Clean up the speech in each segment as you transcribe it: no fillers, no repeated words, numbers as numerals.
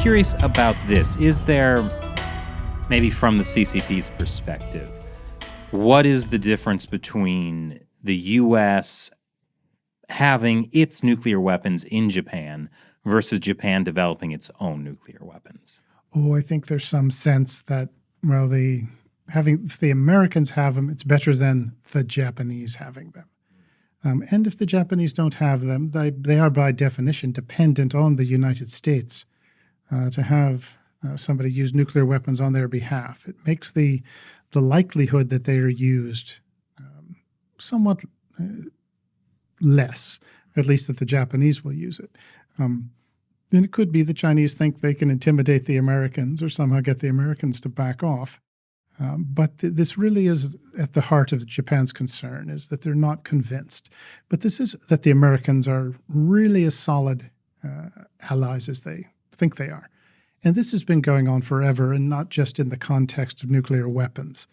curious about this. Is there, maybe from the CCP's perspective, what is the difference between the U.S. having its nuclear weapons in Japan versus Japan developing its own nuclear weapons? Oh, I think there's some sense that, well, if the Americans have them, it's better than the Japanese having them. And if the Japanese don't have them, they are by definition dependent on the United States to have somebody use nuclear weapons on their behalf. It makes the likelihood that they are used somewhat less, at least that the Japanese will use it. Then it could be the Chinese think they can intimidate the Americans or somehow get the Americans to back off. But this really is at the heart of Japan's concern, is that they're not convinced. But this is that the Americans are really as solid allies as they think they are. And this has been going on forever, and not just in the context of nuclear weapons.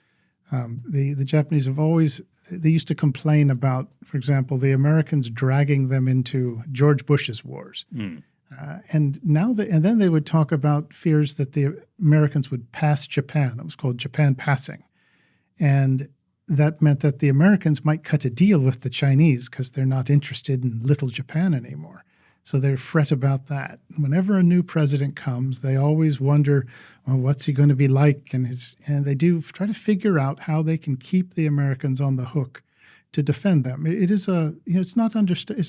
The Japanese have always, they used to complain about, for example, the Americans dragging them into George Bush's wars. And then they would talk about fears that the Americans would pass Japan. It was called Japan passing. And that meant that the Americans might cut a deal with the Chinese because they're not interested in little Japan anymore. So they fret about that. Whenever a new president comes, they always wonder, well, what's he going to be like? And they do try to figure out how they can keep the Americans on the hook to defend them. It is it's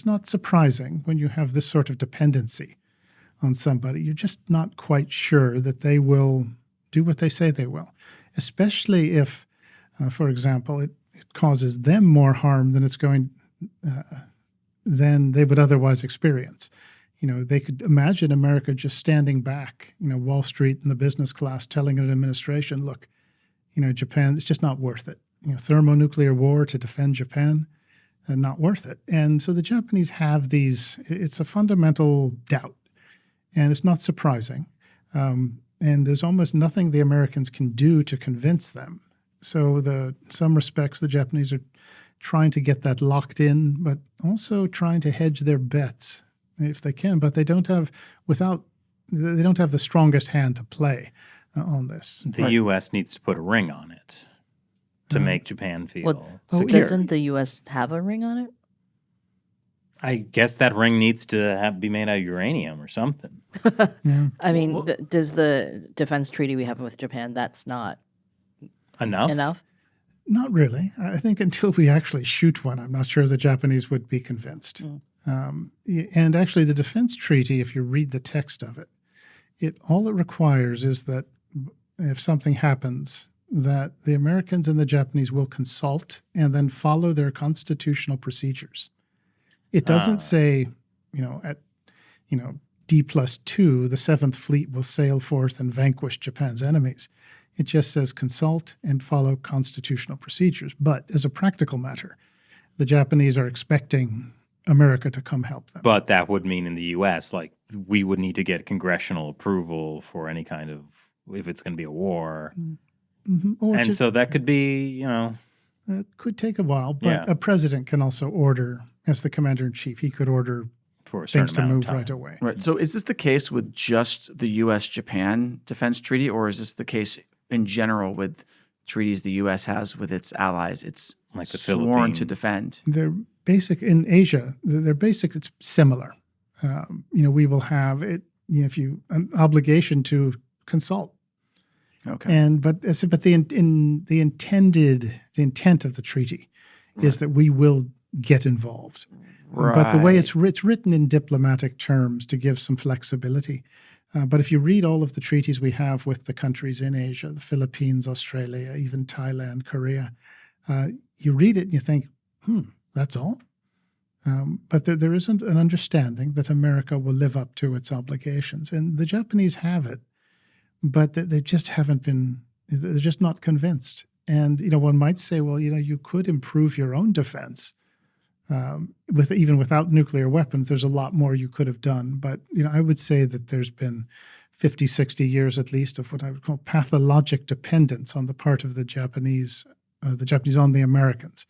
not surprising when you have this sort of dependency on somebody. You're just not quite sure that they will do what they say they will, especially if, for example, it causes them more harm than than they would otherwise experience. They could imagine America just standing back, Wall Street and the business class telling an administration, look, Japan, it's just not worth it. Thermonuclear war to defend Japan, not worth it. And so the Japanese have it's a fundamental doubt, and it's not surprising. And there's almost nothing the Americans can do to convince them. So in some respects, the Japanese are trying to get that locked in, but also trying to hedge their bets if they can. But they don't have the strongest hand to play on this. The U.S. needs to put a ring on it to make Japan feel secure. Doesn't the U.S. have a ring on it? I guess that ring needs to be made out of uranium or something. I mean, does the defense treaty we have with Japan, that's not enough? Not really. I think until we actually shoot one, I'm not sure the Japanese would be convinced. And actually, the defense treaty, if you read the text of it, all it requires is that if something happens, that the Americans and the Japanese will consult and then follow their constitutional procedures. It doesn't say, at D+2, the Seventh Fleet will sail forth and vanquish Japan's enemies. It just says consult and follow constitutional procedures. But as a practical matter, the Japanese are expecting America to come help them. But that would mean in the U.S., we would need to get congressional approval for any kind of, if it's going to be a war. Mm-hmm. So that could be, It could take a while, but a president can also order, as the commander-in-chief, he could order for things to move right away. Right. So is this the case with just the U.S.-Japan defense treaty, or is this the case in general with treaties the U.S. has with its allies? It's like the sworn Philippines. to defend. They're basic in Asia. They're basic. It's similar. We will have it. An obligation to consult. Okay. But the intent of the treaty is that we will get involved. Right. But the way it's written in diplomatic terms to give some flexibility. But if you read all of the treaties we have with the countries in Asia, the Philippines, Australia, even Thailand, Korea, you read it and you think, that's all? But there isn't an understanding that America will live up to its obligations. And the Japanese have it, but they just haven't been, they're just not convinced. And, one might say, well, you could improve your own defense. Even without nuclear weapons, there's a lot more you could have done. But, I would say that there's been 50, 60 years at least of what I would call pathologic dependence on the part of the Japanese on the Americans,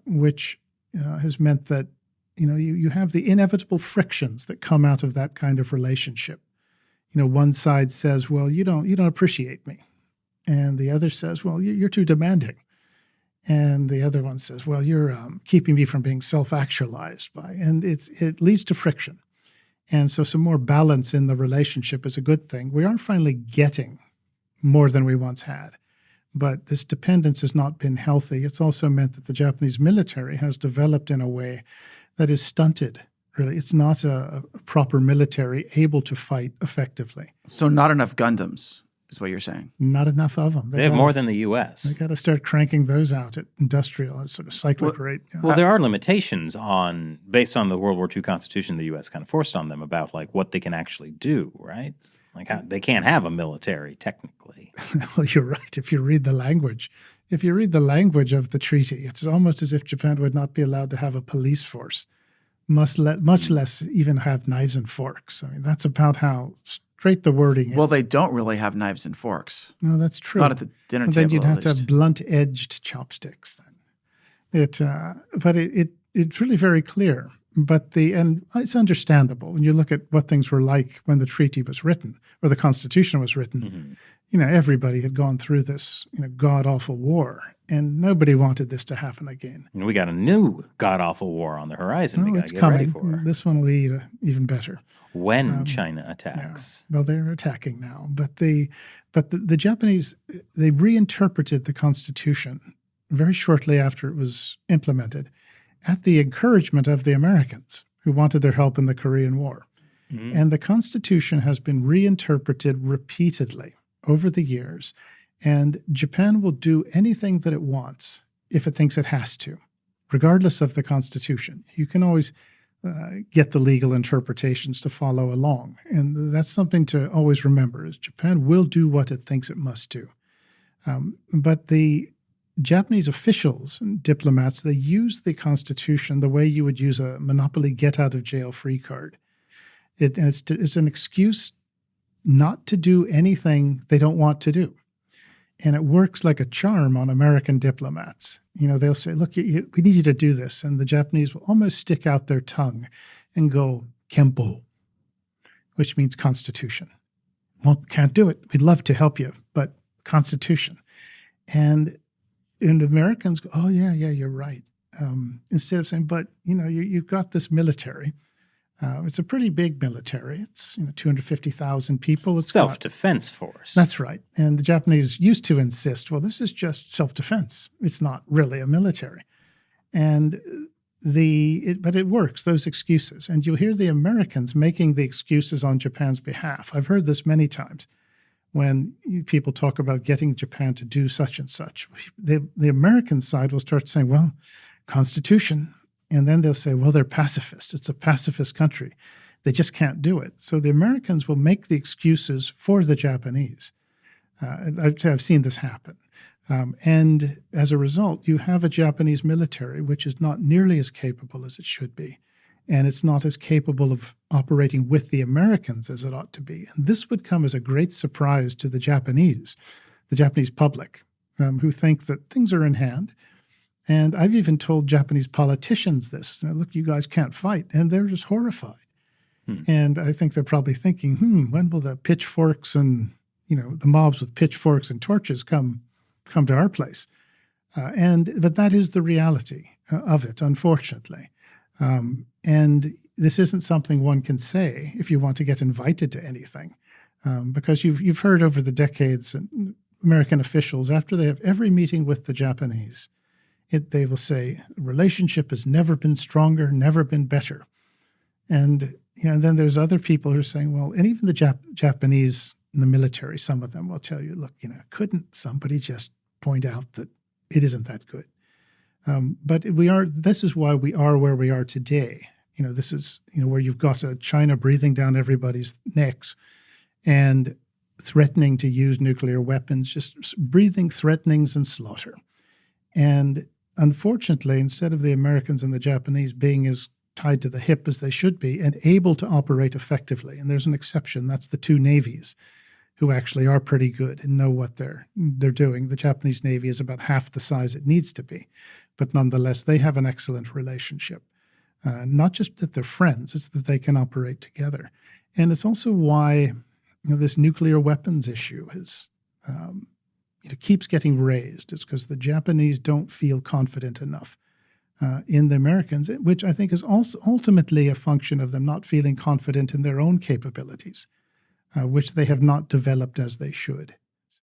which has meant that, you have the inevitable frictions that come out of that kind of relationship. one side says, well, you don't appreciate me. And the other says, well, you're too demanding. And the other one says, well, you're keeping me from being self-actualized by, and it leads to friction. And so some more balance in the relationship is a good thing. We are finally getting more than we once had. But this dependence has not been healthy. It's also meant that the Japanese military has developed in a way that is stunted, really. It's not a proper military able to fight effectively. So not enough Gundams is what you're saying. Not enough of them. They have more than the U.S. They got to start cranking those out at industrial, sort of cyclic rate. Well, there are limitations based on the World War II Constitution the U.S. kind of forced on them about like what they can actually do, right? Like they can't have a military technically. Well, you're right. If you read the language of the treaty, it's almost as if Japan would not be allowed to have a police force, much less even have knives and forks. I mean, that's about how straight the wording is. Well, they don't really have knives and forks. No, that's true. Not at the dinner table. Then you'd have to have blunt-edged chopsticks. Then but it's really very clear. And it's understandable when you look at what things were like when the treaty was written or the Constitution was written. Mm-hmm. Everybody had gone through this god-awful war, and nobody wanted this to happen again. And we got a new god-awful war on the horizon. We got to get coming. ready for. This one will be even better. When China attacks. Yeah. Well, they're attacking now. But the Japanese, they reinterpreted the Constitution very shortly after it was implemented at the encouragement of the Americans who wanted their help in the Korean War. Mm-hmm. And the Constitution has been reinterpreted repeatedly over the years. And Japan will do anything that it wants if it thinks it has to, regardless of the Constitution. You can always get the legal interpretations to follow along. And that's something to always remember, is Japan will do what it thinks it must do. But the Japanese officials and diplomats, they use the Constitution the way you would use a Monopoly get-out-of-jail-free card. It's an excuse not to do anything they don't want to do. And it works like a charm on American diplomats. They'll say, look, we need you to do this. And the Japanese will almost stick out their tongue and go, Kempo, which means Constitution. Well, can't do it. We'd love to help you, but Constitution. And Americans go, oh, yeah, you're right. Instead of saying, but, you've got this military. It's a pretty big military. It's 250,000 people. It's self-defense force. That's right. And the Japanese used to insist, well, this is just self-defense. It's not really a military. And but it works, those excuses. And you'll hear the Americans making the excuses on Japan's behalf. I've heard this many times when people talk about getting Japan to do such and such. The American side will start saying, well, Constitution. And then they'll say, well, they're pacifists. It's a pacifist country. They just can't do it. So the Americans will make the excuses for the Japanese. I've seen this happen. And as a result, you have a Japanese military which is not nearly as capable as it should be. And it's not as capable of operating with the Americans as it ought to be. And this would come as a great surprise to the Japanese public, who think that things are in hand. And I've even told Japanese politicians this. Look, you guys can't fight. And they're just horrified. And I think they're probably thinking, when will the pitchforks and, the mobs with pitchforks and torches come to our place? But that is the reality of it, unfortunately. And this isn't something one can say if you want to get invited to anything. Because you've heard over the decades, American officials, after they have every meeting with the Japanese, they will say, the relationship has never been stronger, never been better. And then there's other people who are saying, well, and even the Japanese in the military, some of them will tell you, look, couldn't somebody just point out that it isn't that good? But this is why we are where we are today. This is, where you've got China breathing down everybody's necks and threatening to use nuclear weapons, just breathing threatenings and slaughter. And unfortunately, instead of the Americans and the Japanese being as tied to the hip as they should be and able to operate effectively, and there's an exception, that's the two navies who actually are pretty good and know what they're doing. The Japanese Navy is about half the size it needs to be, but nonetheless, they have an excellent relationship. Not just that they're friends, it's that they can operate together. And it's also why this nuclear weapons issue keeps getting raised. It's because the Japanese don't feel confident enough in the Americans, which I think is also ultimately a function of them not feeling confident in their own capabilities, which they have not developed as they should.